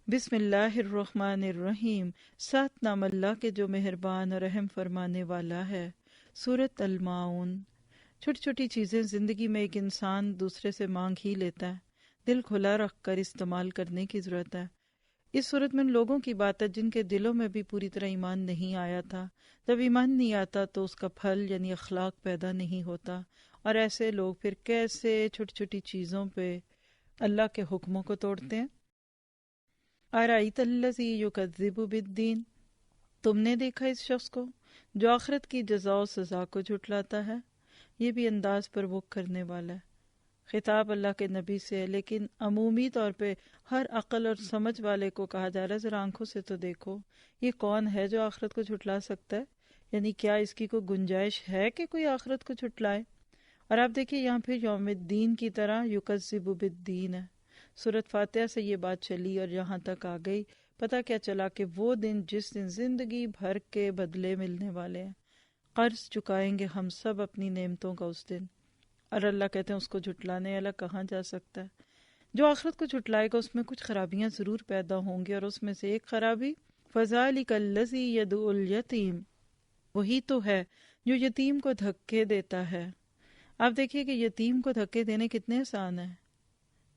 بسم اللہ الرحمن الرحیم، ساتھ نام اللہ کے جو مہربان اور رحم فرمانے والا ہے۔ سورۃ الماعون۔ چھوٹی چھوٹی چیزیں زندگی میں ایک انسان دوسرے سے مانگ ہی لیتا ہے، دل کھلا رکھ کر استعمال کرنے کی ضرورت ہے۔ اس صورت میں ان لوگوں کی بات ہے جن کے دلوں میں بھی پوری طرح ایمان نہیں آیا تھا۔ جب ایمان نہیں آتا تو اس کا پھل یعنی اخلاق پیدا نہیں ہوتا، اور ایسے لوگ پھر کیسے چھوٹی چھوٹی چیزوں پہ اللہ کے حکموں کو توڑتے ہیں۔ اَرَأَيْتَ الَّذِي يُكَذِّبُ بِالدِّينِ، تم نے دیکھا اس شخص کو جو آخرت کی جزا و سزا کو جھٹلاتا ہے۔ یہ بھی انداز پر وہ کرنے والا ہے۔ خطاب اللہ کے نبی سے ہے، لیکن عمومی طور پہ ہر عقل اور سمجھ والے کو کہا جا رہا ہے ذرا آنکھوں سے تو دیکھو، یہ کون ہے جو آخرت کو جھٹلا سکتا ہے؟ یعنی کیا اس کی کوئی گنجائش ہے کہ کوئی آخرت کو جھٹلائے؟ اور آپ دیکھیے یہاں پھر یوم الدین کی طرح یکذب بالدین ہے۔ سورۃ فاتحہ سے یہ بات چلی اور یہاں تک آ گئی۔ پتہ کیا چلا کہ وہ دن جس دن زندگی بھر کے بدلے ملنے والے ہیں، قرض چکائیں گے ہم سب اپنی نعمتوں کا اس دن، اور اللہ کہتے ہیں اس کو جھٹلانے والا کہاں جا سکتا ہے؟ جو آخرت کو جھٹلائے گا اس میں کچھ خرابیاں ضرور پیدا ہوں گی، اور اس میں سے ایک خرابی فَذَلِكَ الَّذِي يَدْعُو الْيَتِيمَ، وہی تو ہے جو یتیم کو دھکے دیتا ہے۔ آپ دیکھیے کہ یتیم کو دھکے دینے کتنے آسان ہیں،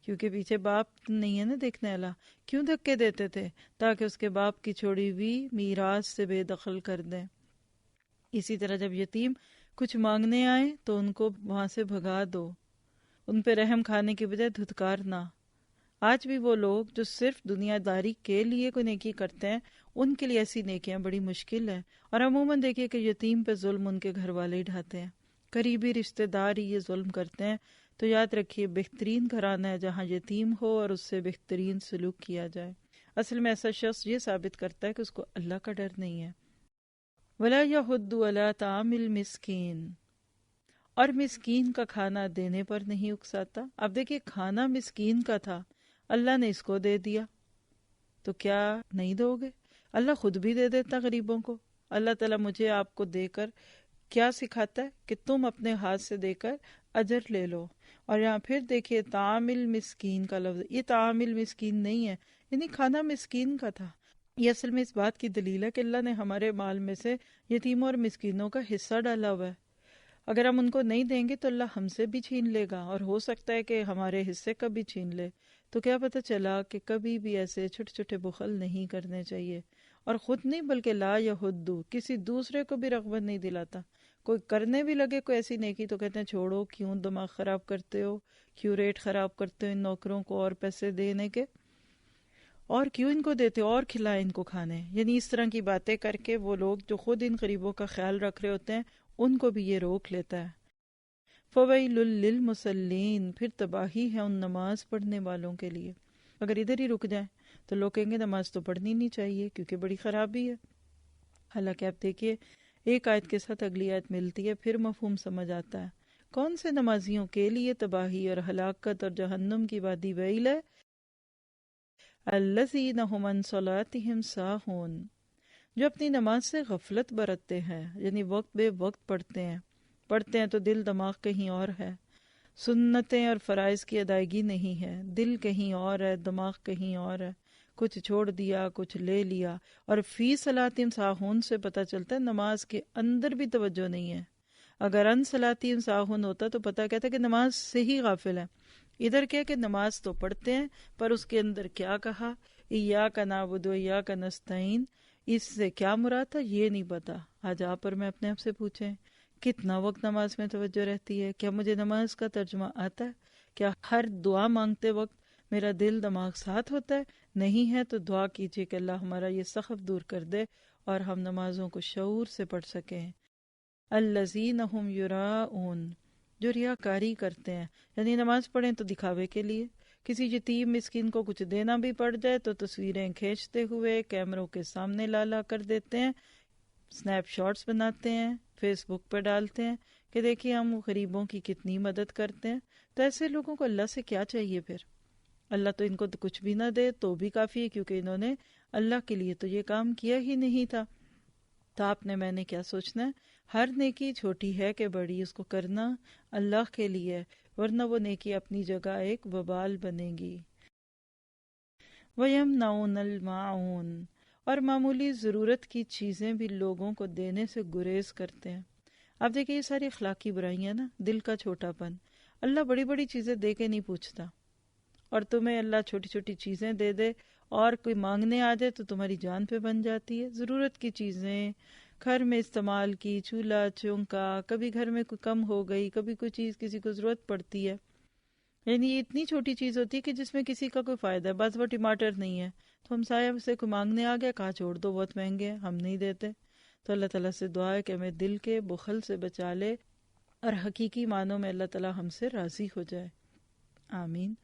کیونکہ پیچھے باپ نہیں ہے نا دیکھنے والا۔ کیوں دھکے دیتے تھے؟ تاکہ اس کے باپ کی چھوڑی ہوئی میراث سے بے دخل کر دیں۔ اسی طرح جب یتیم کچھ مانگنے آئے تو ان کو وہاں سے بھگا دو، ان پہ رحم کھانے کی بجائے دھتکارنا۔ آج بھی وہ لوگ جو صرف دنیا داری کے لیے کوئی نیکی کرتے ہیں، ان کے لیے ایسی نیکیاں بڑی مشکل ہیں، اور عموماً دیکھیے کہ یتیم پہ ظلم ان کے گھر والے ہی ڈھاتے ہیں، قریبی رشتہ دار ہی یہ ظلم کرتے ہیں۔ تو یاد رکھیے بہترین گھرانہ ہے جہاں یتیم ہو اور اس سے بہترین سلوک کیا جائے۔ اصل میں ایسا شخص یہ ثابت کرتا ہے کہ اس کو اللہ کا ڈر نہیں ہے۔ وَلَا يَحُضُّ عَلَىٰ طَعَامِ الْمِسْكِينِ، اور مسکین کا کھانا دینے پر نہیں اکساتا۔ اب دیکھیے کھانا مسکین کا تھا، اللہ نے اس کو دے دیا، تو کیا نہیں دو گے؟ اللہ خود بھی دے دیتا غریبوں کو۔ اللہ تعالیٰ مجھے آپ کو دے کر کیا سکھاتا ہے کہ تم اپنے ہاتھ سے دے کر اجر لے لو۔ اور یہاں پھر دیکھیے طعام المسکین کا لفظ، یہ طعام المسکین نہیں ہے، یعنی کھانا مسکین کا تھا۔ یہ اصل میں اس بات کی دلیل ہے کہ اللہ نے ہمارے مال میں سے یتیموں اور مسکینوں کا حصہ ڈالا ہوا ہے۔ اگر ہم ان کو نہیں دیں گے تو اللہ ہم سے بھی چھین لے گا، اور ہو سکتا ہے کہ ہمارے حصے کا بھی چھین لے۔ تو کیا پتہ چلا کہ کبھی بھی ایسے چھوٹے چھوٹے بخل نہیں کرنے چاہیے، اور خود نہیں بلکہ لا یحدو، کسی دوسرے کو بھی رغبت نہیں دلاتا۔ کوئی کرنے بھی لگے کوئی ایسی نیکی تو کہتے ہیں چھوڑو، کیوں دماغ خراب کرتے ہو، کیوں ریٹ خراب کرتے ہو ان نوکروں کو اور پیسے دینے کے، اور کیوں ان کو دیتے ہو، اور کھلائیں ان کو کھانے۔ یعنی اس طرح کی باتیں کر کے وہ لوگ جو خود ان غریبوں کا خیال رکھ رہے ہوتے ہیں ان کو بھی یہ روک لیتا ہے۔ فَوَيْلٌ لِّلْمُصَلِّينَ، پھر تباہی ہے ان نماز پڑھنے والوں کے لیے۔ اگر ادھر ہی رک جائیں تو لوگ کہیں گے نماز تو پڑھنی نہیں چاہیے کیونکہ بڑی خرابی ہے۔ حالانکہ آپ دیکھیے ایک آیت کے ساتھ اگلی آیت ملتی ہے، پھر مفہوم سمجھ آتا ہے۔ کون سے نمازیوں کے لیے تباہی اور ہلاکت اور جہنم کی وادی ویل ہے؟ الذین ھم عن صلاتہم ساہون، جو اپنی نماز سے غفلت برتتے ہیں، یعنی وقت بے وقت پڑھتے ہیں تو دل دماغ کہیں اور ہے، سنتیں اور فرائض کی ادائیگی نہیں ہے، دل کہیں اور ہے، دماغ کہیں اور ہے، کچھ چھوڑ دیا کچھ لے لیا۔ اور فی صلاتہم ساہون سے پتہ چلتا ہے نماز کے اندر بھی توجہ نہیں ہے۔ اگر ان صلاتہم ساہون ہوتا تو پتہ کہتا کہ نماز سے ہی غافل ہے۔ ادھر کیا کہ نماز تو پڑھتے ہیں پر اس کے اندر کیا کہا، ایاک نعبد و ایاک نستعین، اس سے کیا مراد تھا یہ نہیں پتا۔ آج آپ اور میں اپنے آپ سے پوچھیں کتنا وقت نماز میں توجہ رہتی ہے؟ کیا مجھے نماز کا ترجمہ آتا ہے؟ کیا ہر دعا مانگتے وقت میرا دل دماغ ساتھ ہوتا ہے؟ نہیں ہے تو دعا کیجیے کہ اللہ ہمارا یہ سخف دور کر دے اور ہم نمازوں کو شعور سے پڑھ سکیں۔ الذین ھم یراؤن، جو ریاکاری کرتے ہیں، یعنی نماز پڑھیں تو دکھاوے کے لیے، کسی یتیم مسکین کو کچھ دینا بھی پڑ جائے تو تصویریں کھینچتے ہوئے کیمروں کے سامنے لا کر دیتے ہیں، سنیپ شاٹس بناتے ہیں، فیس بک پہ ڈالتے ہیں کہ دیکھیے ہم غریبوں کی کتنی مدد کرتے ہیں۔ تو ایسے لوگوں کو اللہ سے کیا چاہیے پھر؟ اللہ تو ان کو تو کچھ بھی نہ دے تو بھی کافی ہے، کیونکہ انہوں نے اللہ کے لیے تو یہ کام کیا ہی نہیں تھا۔ تو آپ نے میں نے کیا سوچنا ہے؟ ہر نیکی چھوٹی ہے کہ بڑی، اس کو کرنا اللہ کے لیے، ورنہ وہ نیکی اپنی جگہ ایک وبال بنے گی۔ وَيَمْنَعُونَ الْمَاعُونَ، اور معمولی ضرورت کی چیزیں بھی لوگوں کو دینے سے گریز کرتے ہیں۔ اب دیکھیں یہ ساری اخلاقی برائیاں نا، دل کا چھوٹا پن، اللہ بڑی بڑی چیزیں دے کے نہیں پوچھتا، اور تمہیں اللہ چھوٹی چھوٹی چیزیں دے دے اور کوئی مانگنے آ جائے تو تمہاری جان پہ بن جاتی ہے۔ ضرورت کی چیزیں گھر میں استعمال کی، چولہا چونکا، کبھی گھر میں کوئی کم ہو گئی، کبھی کوئی چیز کسی کو ضرورت پڑتی ہے، یعنی یہ اتنی چھوٹی چیز ہوتی ہے کہ جس میں کسی کا کوئی فائدہ ہے۔ بعض وہ ٹماٹر نہیں ہے تو ہم سایہ سے کوئی مانگنے آ گیا، کہا چھوڑ دو بہت مہنگے ہیں، ہم نہیں دیتے۔ تو اللہ تعالیٰ سے دعا ہے کہ ہمیں دل کے بخل سے بچا لے اور حقیقی معنوں میں اللہ تعالیٰ ہم سے راضی ہو جائے، آمین۔